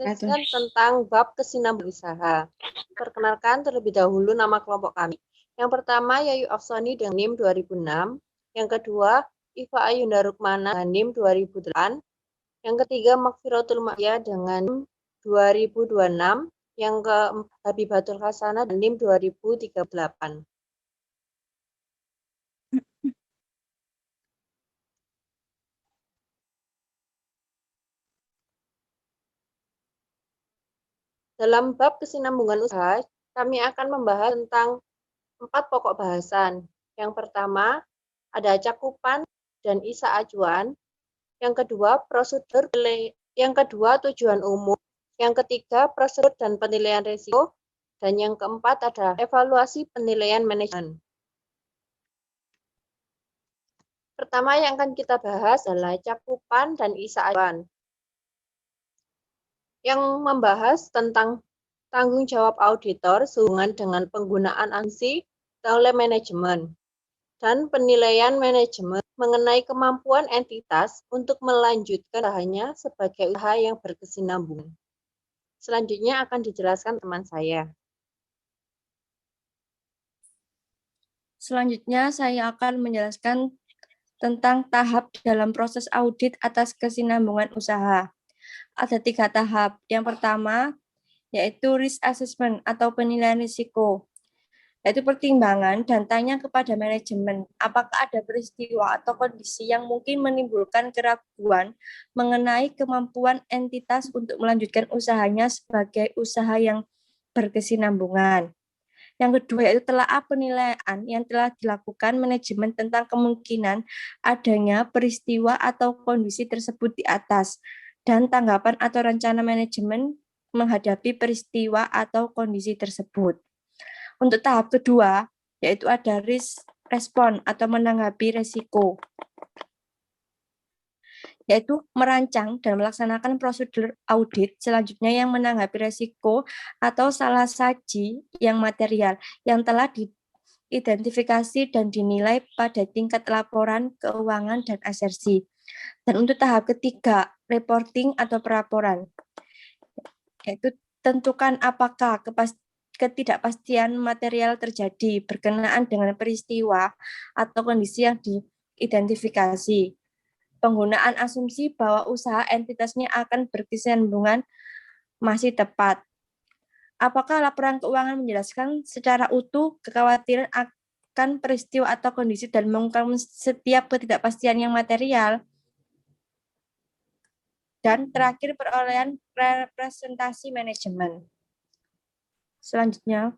Jelaskan tentang bab kesinambungan usaha. Perkenalkan terlebih dahulu nama kelompok kami. Yang pertama, Yayu Afsoni dengan NIM 2006. Yang kedua, Iva Ayunda Rukmana dengan NIM 2008. Yang ketiga, Makfiratul Ma'ya dengan NIM 2026. Yang keempat, Habibatul Hasanah dengan NIM 2038. Dalam bab kesinambungan usaha, kami akan membahas tentang 4 pokok bahasan. Yang pertama, ada cakupan dan isa acuan. Yang kedua, prosedur. Yang kedua, tujuan umum. Yang ketiga, prosedur dan penilaian risiko. Dan yang keempat ada evaluasi penilaian manajemen. Pertama yang akan kita bahas adalah cakupan dan isa acuan, yang membahas tentang tanggung jawab auditor sehubungan dengan penggunaan asumsi oleh manajemen dan penilaian manajemen mengenai kemampuan entitas untuk melanjutkan usahanya sebagai usaha yang berkesinambungan. Selanjutnya akan dijelaskan teman saya. Selanjutnya saya akan menjelaskan tentang tahap dalam proses audit atas kesinambungan usaha. Ada 3 tahap. Yang pertama, yaitu risk assessment atau penilaian risiko, yaitu pertimbangan dan tanya kepada manajemen apakah ada peristiwa atau kondisi yang mungkin menimbulkan keraguan mengenai kemampuan entitas untuk melanjutkan usahanya sebagai usaha yang berkesinambungan. Yang kedua yaitu telaah penilaian yang telah dilakukan manajemen tentang kemungkinan adanya peristiwa atau kondisi tersebut di atas dan tanggapan atau rencana manajemen menghadapi peristiwa atau kondisi tersebut. Untuk tahap kedua yaitu ada risk respon atau menanggapi resiko, yaitu merancang dan melaksanakan prosedur audit selanjutnya yang menanggapi resiko atau salah saji yang material yang telah diidentifikasi dan dinilai pada tingkat laporan, keuangan, dan asersi. Dan untuk tahap ketiga, reporting atau pelaporan, yaitu tentukan apakah ketidakpastian material terjadi berkenaan dengan peristiwa atau kondisi yang diidentifikasi. Penggunaan asumsi bahwa usaha entitasnya akan berkesinambungan masih tepat. Apakah laporan keuangan menjelaskan secara utuh kekhawatiran akan peristiwa atau kondisi dan mengungkapkan setiap ketidakpastian yang material? Dan terakhir, perolehan representasi manajemen. Selanjutnya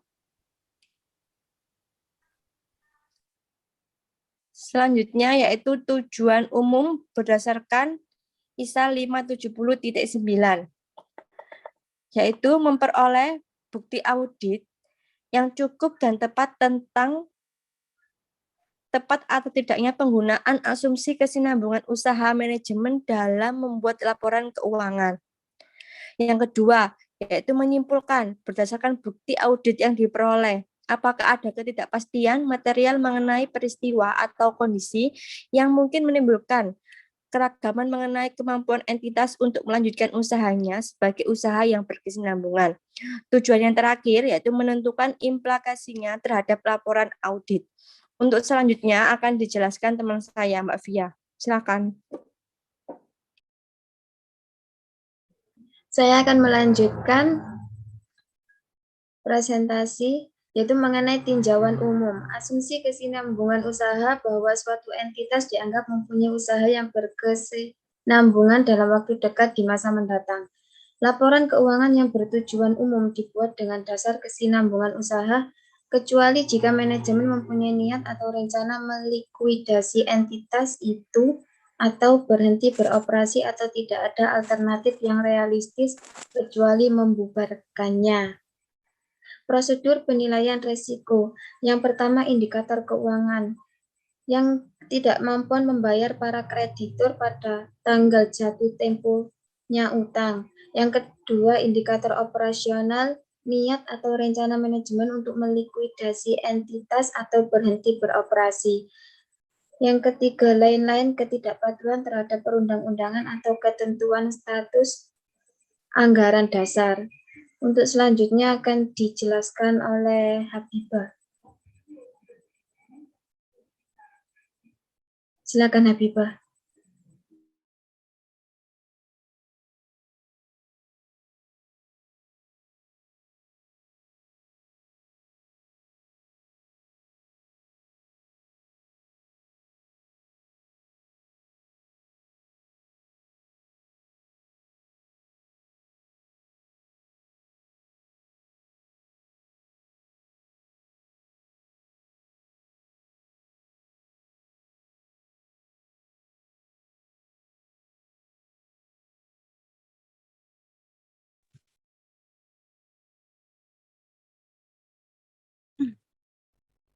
yaitu tujuan umum berdasarkan ISA 570.9, yaitu memperoleh bukti audit yang cukup dan tepat tentang tepat atau tidaknya penggunaan asumsi kesinambungan usaha manajemen dalam membuat laporan keuangan. Yang kedua, yaitu menyimpulkan berdasarkan bukti audit yang diperoleh, apakah ada ketidakpastian material mengenai peristiwa atau kondisi yang mungkin menimbulkan keragaman mengenai kemampuan entitas untuk melanjutkan usahanya sebagai usaha yang berkesinambungan. Tujuan yang terakhir yaitu menentukan implikasinya terhadap laporan audit. Untuk selanjutnya akan dijelaskan teman saya, Mbak Via. Silakan. Saya akan melanjutkan presentasi yaitu mengenai tinjauan umum. Asumsi kesinambungan usaha bahwa suatu entitas dianggap mempunyai usaha yang berkesinambungan dalam waktu dekat di masa mendatang. Laporan keuangan yang bertujuan umum dibuat dengan dasar kesinambungan usaha, kecuali jika manajemen mempunyai niat atau rencana melikuidasi entitas itu atau berhenti beroperasi atau tidak ada alternatif yang realistis kecuali membubarkannya. Prosedur penilaian risiko. Yang pertama, indikator keuangan yang tidak mampu membayar para kreditur pada tanggal jatuh temponya utang. Yang kedua, indikator operasional, niat atau rencana manajemen untuk melikuidasi entitas atau berhenti beroperasi. Yang ketiga, lain-lain ketidakpatuhan terhadap perundang-undangan atau ketentuan status anggaran dasar. Untuk selanjutnya akan dijelaskan oleh Habibah. Silakan Habibah.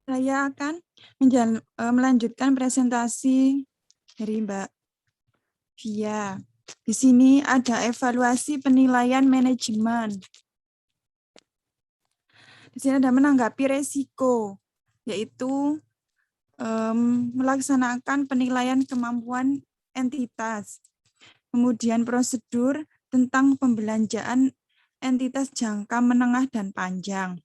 Saya akan melanjutkan presentasi dari Mbak Via. Di sini ada evaluasi penilaian manajemen. Di sini ada menanggapi resiko, yaitu melaksanakan penilaian kemampuan entitas. Kemudian prosedur tentang pembelanjaan entitas jangka menengah dan panjang.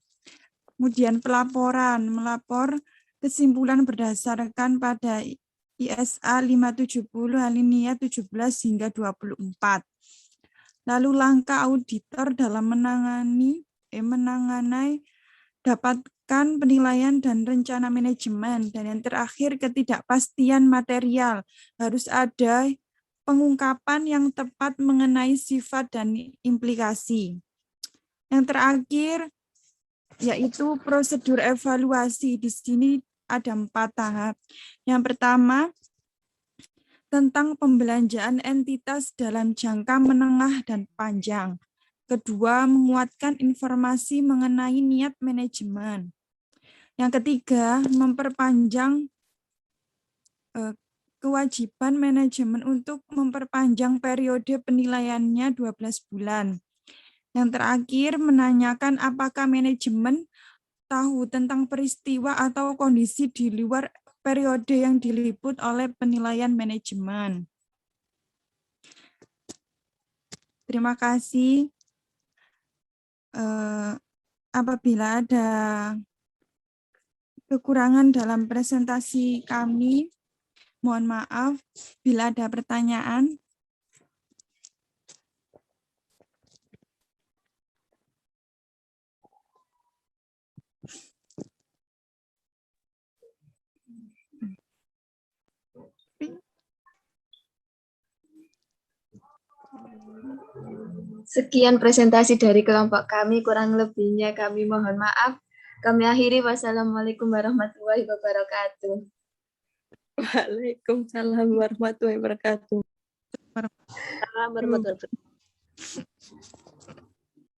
Kemudian pelaporan, melapor kesimpulan berdasarkan pada ISA 570 alinea 17 hingga 24. Lalu langkah auditor dalam menangani dapatkan penilaian dan rencana manajemen. Dan yang terakhir ketidakpastian material. Harus ada pengungkapan yang tepat mengenai sifat dan implikasi. Yang terakhir yaitu prosedur evaluasi. Di sini ada 4 tahap. Yang pertama, tentang pembelanjaan entitas dalam jangka menengah dan panjang. Kedua, menguatkan informasi mengenai niat manajemen. Yang ketiga, memperpanjang kewajiban manajemen untuk memperpanjang periode penilaiannya 12 bulan. Yang terakhir, menanyakan apakah manajemen tahu tentang peristiwa atau kondisi di luar periode yang diliput oleh penilaian manajemen. Terima kasih. Apabila ada kekurangan dalam presentasi kami, mohon maaf. Bila ada pertanyaan, Sekian presentasi dari kelompok kami, kurang lebihnya kami mohon maaf. Kami akhiri, wassalamualaikum warahmatullahi wabarakatuh. Waalaikumsalam warahmatullahi wabarakatuh. Salam warahmatullahi wabarakatuh.